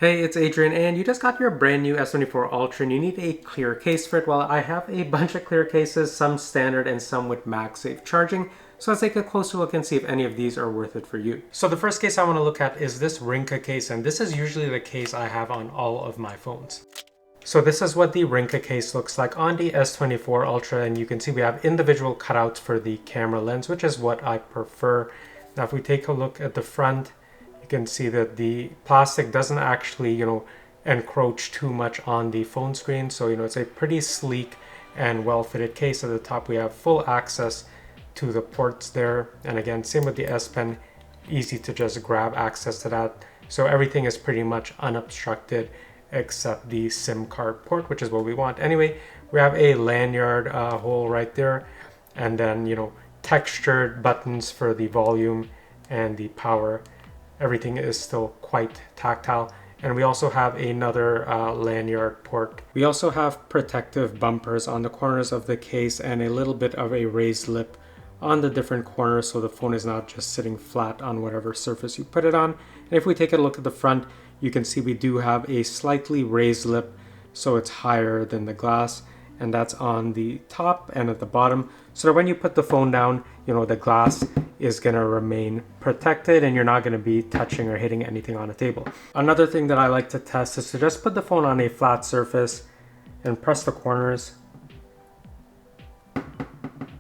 Hey, it's Adrian, and you just got your brand new S24 Ultra and you need a clear case for it. Well, I have a bunch of clear cases, some standard and some with MagSafe charging. So let's take a closer look and see if any of these are worth it for you. So the first case I want to look at is this Ringke case, and this is usually the case I have on all of my phones. So this is what the Ringke case looks like on the S24 Ultra, and you can see we have individual cutouts for the camera lens, which is what I prefer. Now if we take a look at the front, you can see that the plastic doesn't actually, encroach too much on the phone screen. So, it's a pretty sleek and well-fitted case. At the top, we have full access to the ports there. And again, same with the S Pen, easy to just grab access to that. So everything is pretty much unobstructed except the SIM card port, which is what we want. Anyway, we have a lanyard hole right there. And then, textured buttons for the volume and the power. Everything is still quite tactile. And we also have another lanyard port. We also have protective bumpers on the corners of the case and a little bit of a raised lip on the different corners, so the phone is not just sitting flat on whatever surface you put it on. And if we take a look at the front, you can see we do have a slightly raised lip, so it's higher than the glass. And that's on the top and at the bottom, so that when you put the phone down, the glass is going to remain protected and you're not going to be touching or hitting anything on a table. Another thing that I like to test is to just put the phone on a flat surface and press the corners.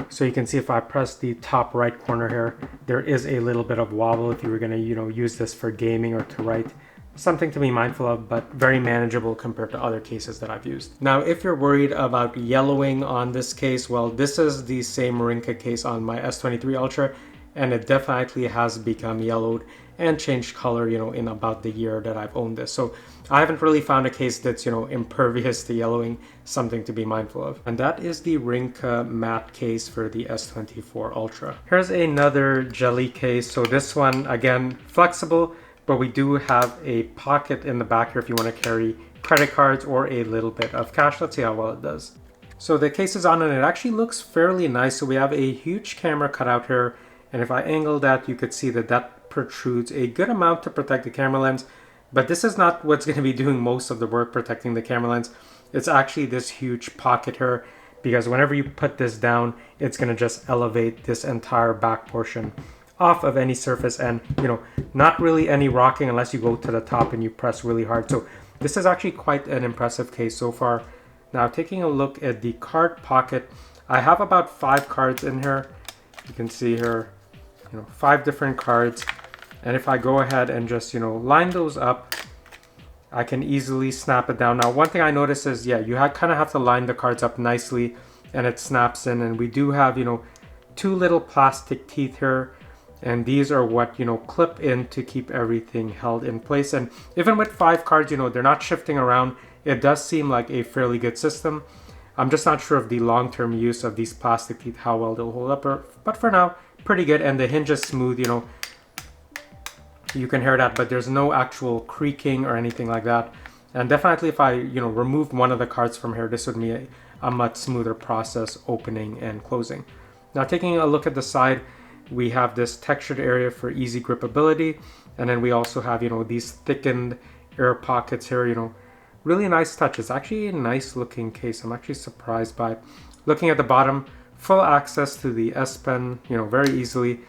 So you can see if I press the top right corner here, there is a little bit of wobble if you were going to, use this for gaming or to write. Something to be mindful of, but very manageable compared to other cases that I've used. Now, if you're worried about yellowing on this case, well, this is the same Ringke case on my S23 Ultra, and it definitely has become yellowed and changed color, in about the year that I've owned this. So I haven't really found a case that's, impervious to yellowing, something to be mindful of. And that is the Ringke matte case for the S24 Ultra. Here's another jelly case. So this one, again, flexible, but we do have a pocket in the back here if you want to carry credit cards or a little bit of cash. Let's see how well it does. So the case is on and it actually looks fairly nice. So we have a huge camera cutout here. And if I angle that, you could see that that protrudes a good amount to protect the camera lens. But this is not what's going to be doing most of the work protecting the camera lens. It's actually this huge pocket here, because whenever you put this down, it's going to just elevate this entire back portion off of any surface, and not really any rocking unless you go to the top and you press really hard. So this is actually quite an impressive case so far. Now taking a look at the card pocket, I have about 5 cards in here. You can see here, 5 different cards. And if I go ahead and just, line those up, I can easily snap it down. Now, one thing I noticed is, you kind of have to line the cards up nicely and it snaps in. And we do have, 2 little plastic teeth here. And these are what, clip in to keep everything held in place. And even with 5 cards, they're not shifting around. It does seem like a fairly good system. I'm just not sure of the long-term use of these plastic teeth, how well they'll hold up. But for now, pretty good. And the hinge is smooth, you can hear that, but there's no actual creaking or anything like that. And definitely if I, removed one of the cards from here, this would be a much smoother process opening and closing. Now taking a look at the side, we have this textured area for easy gripability. And then we also have, these thickened air pockets here, really nice touch. It's actually a nice looking case. I'm actually surprised by it. Looking at the bottom, full access to the S Pen, very easily.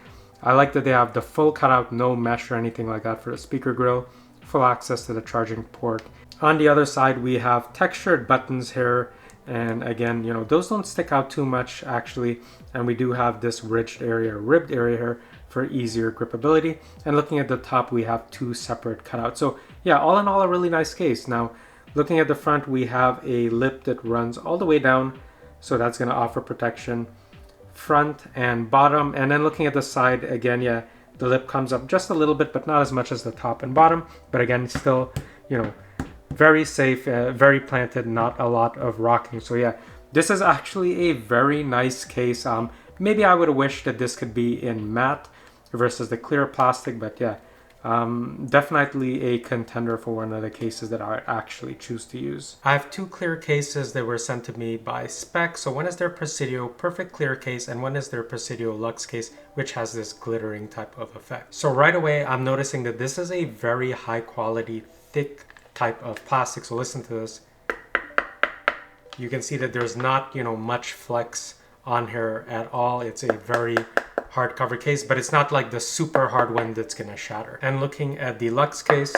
I like that they have the full cutout, no mesh or anything like that for the speaker grill. Full access to the charging port. On the other side, we have textured buttons here. And again, those don't stick out too much actually. And we do have this ribbed area here for easier gripability. And looking at the top, we have 2 separate cutouts. So yeah, all in all, a really nice case. Now, looking at the front, we have a lip that runs all the way down. So that's going to offer protection front and bottom. And then looking at the side, again, the lip comes up just a little bit, but not as much as the top and bottom. But again, still, very safe, very planted, not a lot of rocking. So yeah, this is actually a very nice case. Maybe I would have wished that this could be in matte versus the clear plastic, but yeah, definitely a contender for one of the cases that I actually choose to use. I have 2 clear cases that were sent to me by Speck. So one is their Presidio Perfect Clear case and one is their Presidio Luxe case, which has this glittering type of effect. So right away, I'm noticing that this is a very high quality, thick type of plastic. So listen to this. You can see that there's not, much flex on here at all. It's a very hardcover case, but it's not like the super hard one that's gonna shatter. And looking at the Lux case,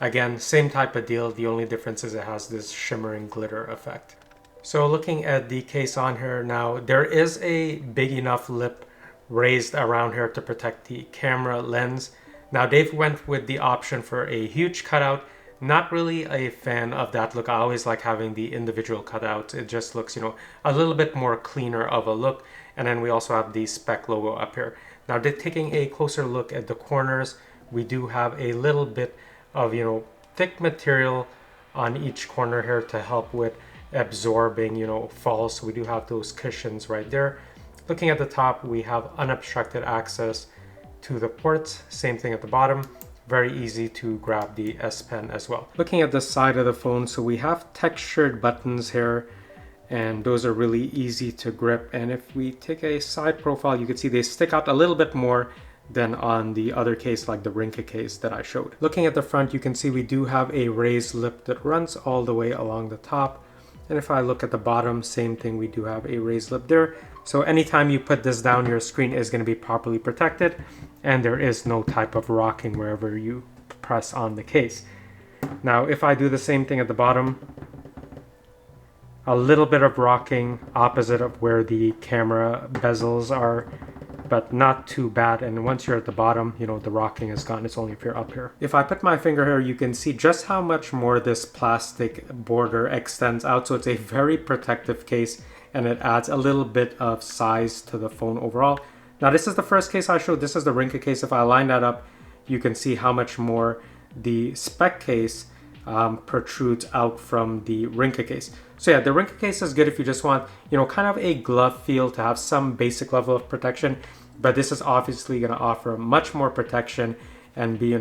again, same type of deal. The only difference is it has this shimmering glitter effect. So looking at the case on here now, there is a big enough lip raised around here to protect the camera lens. Now they've went with the option for a huge cutout. Not really a fan of that look. I always like having the individual cutouts. It just looks, a little bit more cleaner of a look. And then we also have the Speck logo up here. Now taking a closer look at the corners, we do have a little bit of, thick material on each corner here to help with absorbing, falls. So we do have those cushions right there. Looking at the top, we have unobstructed access to the ports. Same thing at the bottom. Very easy to grab the S Pen as well. Looking at the side of the phone, so we have textured buttons here, and those are really easy to grip. And if we take a side profile, you can see they stick out a little bit more than on the other case, like the Ringke case that I showed. Looking at the front, you can see we do have a raised lip that runs all the way along the top. And if I look at the bottom, same thing, we do have a raised lip there. So anytime you put this down, your screen is going to be properly protected, and there is no type of rocking wherever you press on the case. Now, if I do the same thing at the bottom, a little bit of rocking opposite of where the camera bezels are, but not too bad. And once you're at the bottom, the rocking is gone. It's only if you're up here. If I put my finger here, you can see just how much more this plastic border extends out. So it's a very protective case, and it adds a little bit of size to the phone overall. Now, this is the first case I showed. This is the Ringke case. If I line that up, you can see how much more the Speck case protrudes out from the Ringke case. So yeah, the Ringke case is good if you just want, kind of a glove feel to have some basic level of protection. But this is obviously going to offer much more protection and be,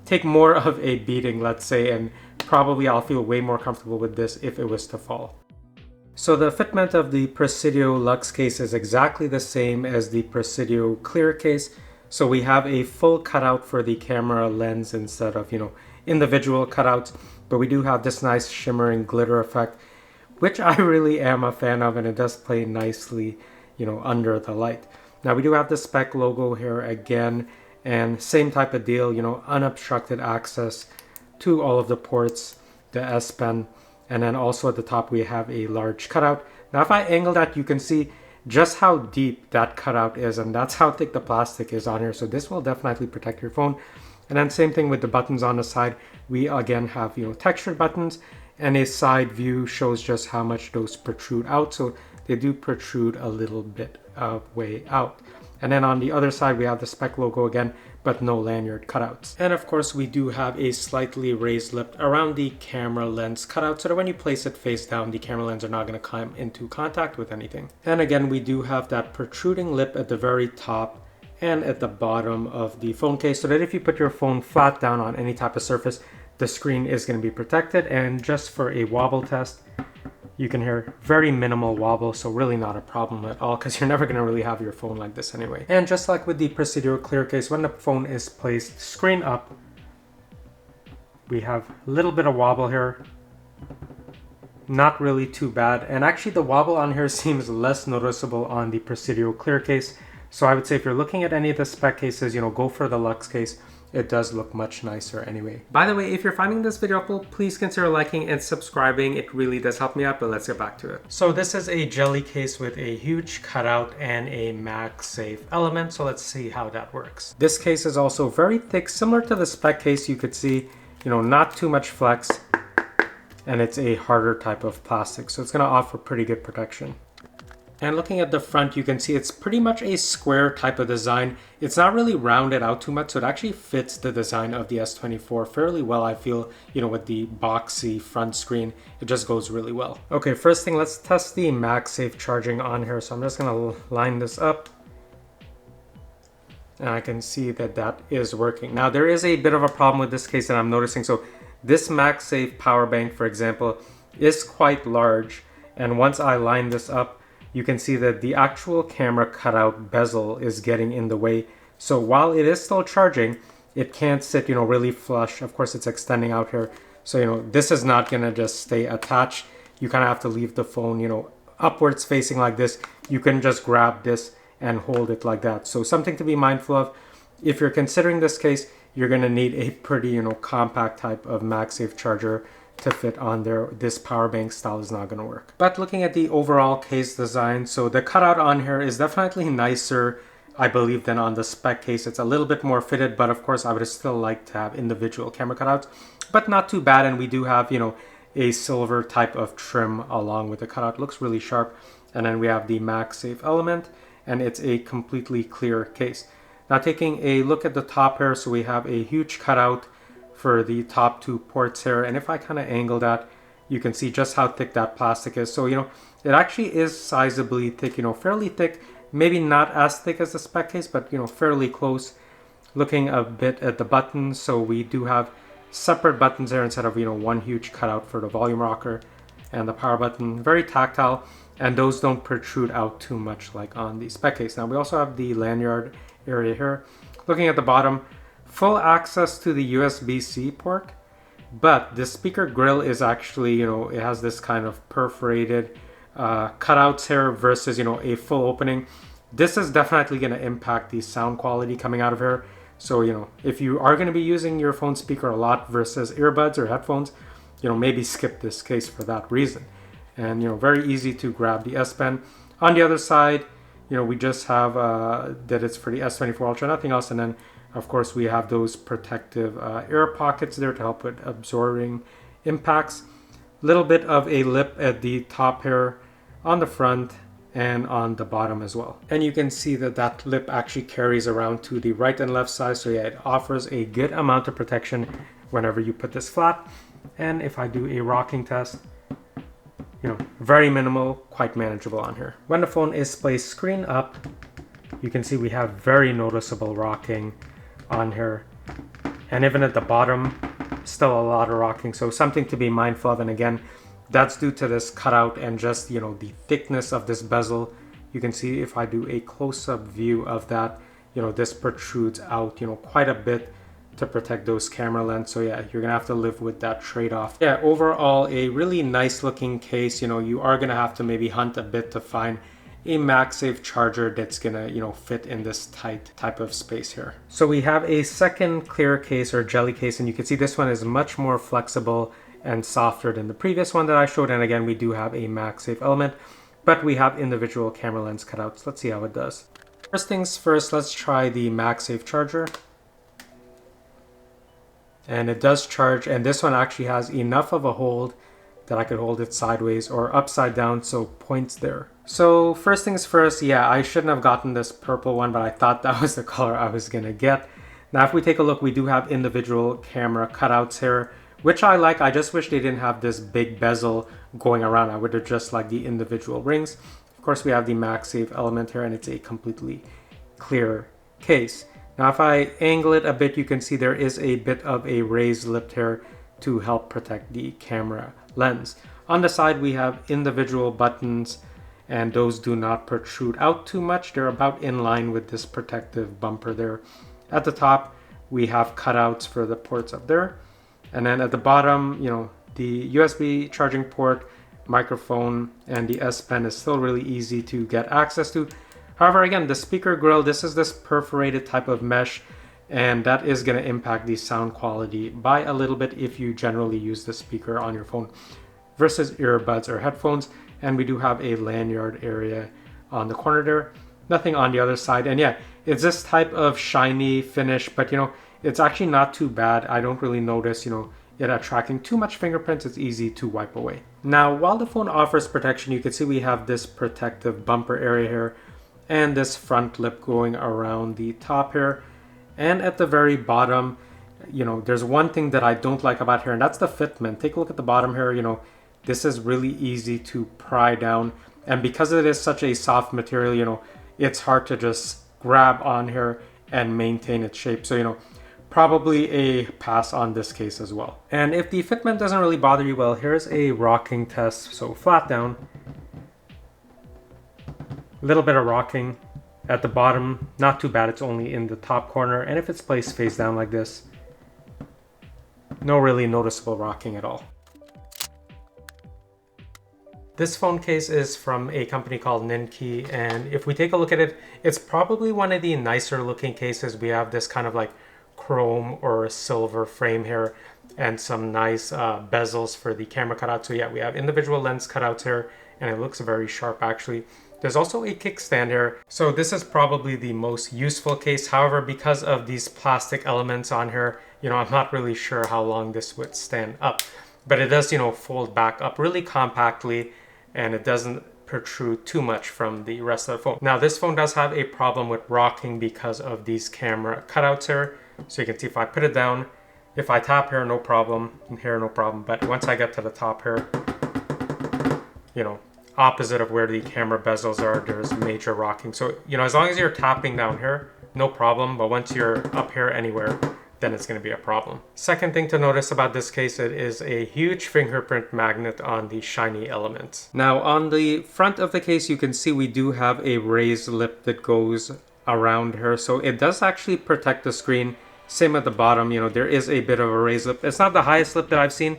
take more of a beating, let's say, and probably I'll feel way more comfortable with this if it was to fall. So the fitment of the Presidio Lux case is exactly the same as the Presidio Clear case. So we have a full cutout for the camera lens instead of, individual cutouts, but we do have this nice shimmering glitter effect, which I really am a fan of, and it does play nicely, under the light. Now we do have the Speck logo here again, and same type of deal, unobstructed access to all of the ports, the S Pen, and then also at the top we have a large cutout. Now if I angle that, you can see just how deep that cutout is, and that's how thick the plastic is on here. So this will definitely protect your phone. And then same thing with the buttons on the side. We again have, textured buttons, and a side view shows just how much those protrude out. So they do protrude a little bit of way out. And then on the other side, we have the Speck logo again, but no lanyard cutouts. And of course, we do have a slightly raised lip around the camera lens cutout, so that when you place it face down, the camera lens are not going to come into contact with anything. And again, we do have that protruding lip at the very top and at the bottom of the phone case, so that if you put your phone flat down on any type of surface, the screen is going to be protected. And just for a wobble test, you can hear very minimal wobble, so really not a problem at all, because you're never going to really have your phone like this anyway. And just like with the Presidio Clear case, when the phone is placed screen up, we have a little bit of wobble here. Not really too bad, and actually the wobble on here seems less noticeable on the Presidio Clear case. So I would say if you're looking at any of the Speck cases, go for the Lux case. It does look much nicer anyway. By the way, if you're finding this video helpful, please consider liking and subscribing. It really does help me out, but let's get back to it. So this is a jelly case with a huge cutout and a MagSafe element. So let's see how that works. This case is also very thick, similar to the Speck case. You could see, not too much flex, and it's a harder type of plastic. So it's gonna offer pretty good protection. And looking at the front, you can see it's pretty much a square type of design. It's not really rounded out too much, so it actually fits the design of the S24 fairly well, I feel, with the boxy front screen. It just goes really well. Okay, first thing, let's test the MagSafe charging on here. So I'm just gonna line this up, and I can see that that is working. Now, there is a bit of a problem with this case that I'm noticing. So this MagSafe power bank, for example, is quite large, and once I line this up, you can see that the actual camera cutout bezel is getting in the way. So while it is still charging, it can't sit, really flush. Of course, it's extending out here. So, you know, this is not gonna just stay attached. You kind of have to leave the phone, you know, upwards facing like this. You can just grab this and hold it like that. So something to be mindful of. If you're considering this case, you're gonna need a pretty, you know, compact type of MagSafe charger to fit on there. This power bank style is not gonna work. But looking at the overall case design, so the cutout on here is definitely nicer, I believe, than on the Speck case. It's a little bit more fitted, but of course I would still like to have individual camera cutouts, but not too bad. And we do have, you know, a silver type of trim along with the cutout. Looks really sharp. And then we have the MagSafe element, and it's a completely clear case. Now taking a look at the top here, so we have a huge cutout for the top two ports here. And if I kind of angle that, you can see just how thick that plastic is. So, you know, it actually is sizably thick, you know, fairly thick, maybe not as thick as the Speck case, but, you know, fairly close. Looking a bit at the buttons, so we do have separate buttons there instead of, you know, one huge cutout for the volume rocker and the power button. Very tactile, and those don't protrude out too much like on the Speck case. Now we also have the lanyard area here. Looking at the bottom, full access to the USB-C port, but the speaker grill is actually, you know, it has this kind of perforated cutouts here versus, you know, a full opening. This is definitely going to impact the sound quality coming out of here. So, you know, if you are going to be using your phone speaker a lot versus earbuds or headphones, you know, maybe skip this case for that reason. And, you know, very easy to grab the S Pen. On the other side, you know, we just have that it's for the S24 Ultra, nothing else. And then, of course, we have those protective air pockets there to help with absorbing impacts. Little bit of a lip at the top here on the front and on the bottom as well. And you can see that that lip actually carries around to the right and left side. So yeah, it offers a good amount of protection whenever you put this flat. And if I do a rocking test, you know, very minimal, quite manageable on here. When the phone is placed screen up, you can see we have very noticeable rocking on here. And even at the bottom, still a lot of rocking. So something to be mindful of. And again, that's due to this cutout and just, you know, the thickness of this bezel. You can see if I do a close-up view of that, you know, this protrudes out, you know, quite a bit to protect those camera lens. So yeah, you're gonna have to live with that trade-off. Yeah, overall a really nice looking case. You know, you are gonna have to maybe hunt a bit to find a MagSafe charger that's gonna, you know, fit in this tight type of space here. So we have a second clear case or jelly case, and you can see this one is much more flexible and softer than the previous one that I showed. And again, we do have a MagSafe element, but we have individual camera lens cutouts. Let's see how it does. First things first, let's try the MagSafe charger. And it does charge, and this one actually has enough of a hold that I could hold it sideways or upside down, so points there. So first things first, yeah, I shouldn't have gotten this purple one, but I thought that was the color I was gonna get. Now if we take a look, we do have individual camera cutouts here, which I like. I just wish they didn't have this big bezel going around. I would have just liked the individual rings. Of course, we have the MagSafe element here, and it's a completely clear case. Now if I angle it a bit, you can see there is a bit of a raised lip here to help protect the camera lens. On the side, we have individual buttons, and those do not protrude out too much. They're about in line with this protective bumper there. At the top, we have cutouts for the ports up there. And then at the bottom, you know, the USB charging port, microphone, and the S Pen is still really easy to get access to. However, again, the speaker grill, this is this perforated type of mesh, and that is going to impact the sound quality by a little bit if you generally use the speaker on your phone versus earbuds or headphones. And we do have a lanyard area on the corner there, nothing on the other side. And yeah, it's this type of shiny finish, but you know, it's actually not too bad. I don't really notice, you know, it attracting too much fingerprints. It's easy to wipe away. Now, while the phone offers protection, you can see we have this protective bumper area here and this front lip going around the top here. And at the very bottom, you know, there's one thing that I don't like about here, and that's the fitment. Take a look at the bottom here. You know, this is really easy to pry down. And because it is such a soft material, you know, it's hard to just grab on here and maintain its shape. So, you know, probably a pass on this case as well. And if the fitment doesn't really bother you, well, here's a rocking test. So flat down, a little bit of rocking at the bottom, not too bad. It's only in the top corner. And if it's placed face down like this, no really noticeable rocking at all. This phone case is from a company called NINKI, and if we take a look at it, it's probably one of the nicer looking cases. We have this kind of like chrome or silver frame here and some nice bezels for the camera cutout. So yeah, we have individual lens cutouts here, and it looks very sharp actually. There's also a kickstand here. So this is probably the most useful case. However, because of these plastic elements on here, I'm not really sure how long this would stand up. But it does, fold back up really compactly, and it doesn't protrude too much from the rest of the phone. Now, this phone does have a problem with rocking because of these camera cutouts here. So you can see if I put it down, if I tap here, no problem, and here, no problem. But once I get to the top here, opposite of where the camera bezels are, there's major rocking. So, as long as you're tapping down here, no problem. But once you're up here anywhere, then it's going to be a problem. Second thing to notice about this case, it is a huge fingerprint magnet on the shiny element. Now on the front of the case, you can see we do have a raised lip that goes around here. So it does actually protect the screen. Same at the bottom, there is a bit of a raised lip. It's not the highest lip that I've seen,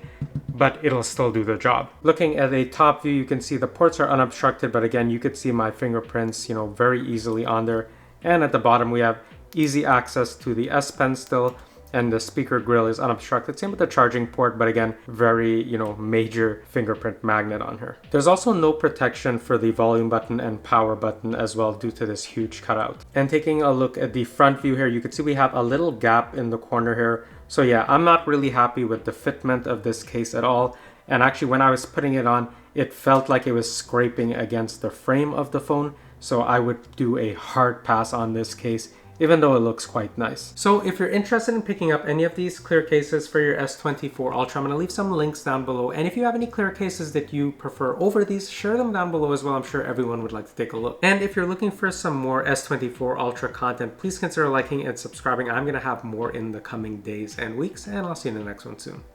but it'll still do the job. Looking at a top view, you can see the ports are unobstructed, but again, you could see my fingerprints, very easily on there. And at the bottom, we have easy access to the S Pen still, and the speaker grill is unobstructed. Same with the charging port, but again, very, major fingerprint magnet on here. There's also no protection for the volume button and power button as well due to this huge cutout. And taking a look at the front view here, you can see we have a little gap in the corner here. So yeah, I'm not really happy with the fitment of this case at all. And actually, when I was putting it on, it felt like it was scraping against the frame of the phone. So I would do a hard pass on this case, even though it looks quite nice. So if you're interested in picking up any of these clear cases for your S24 Ultra, I'm gonna leave some links down below. And if you have any clear cases that you prefer over these, share them down below as well. I'm sure everyone would like to take a look. And if you're looking for some more S24 Ultra content, please consider liking and subscribing. I'm gonna have more in the coming days and weeks, and I'll see you in the next one soon.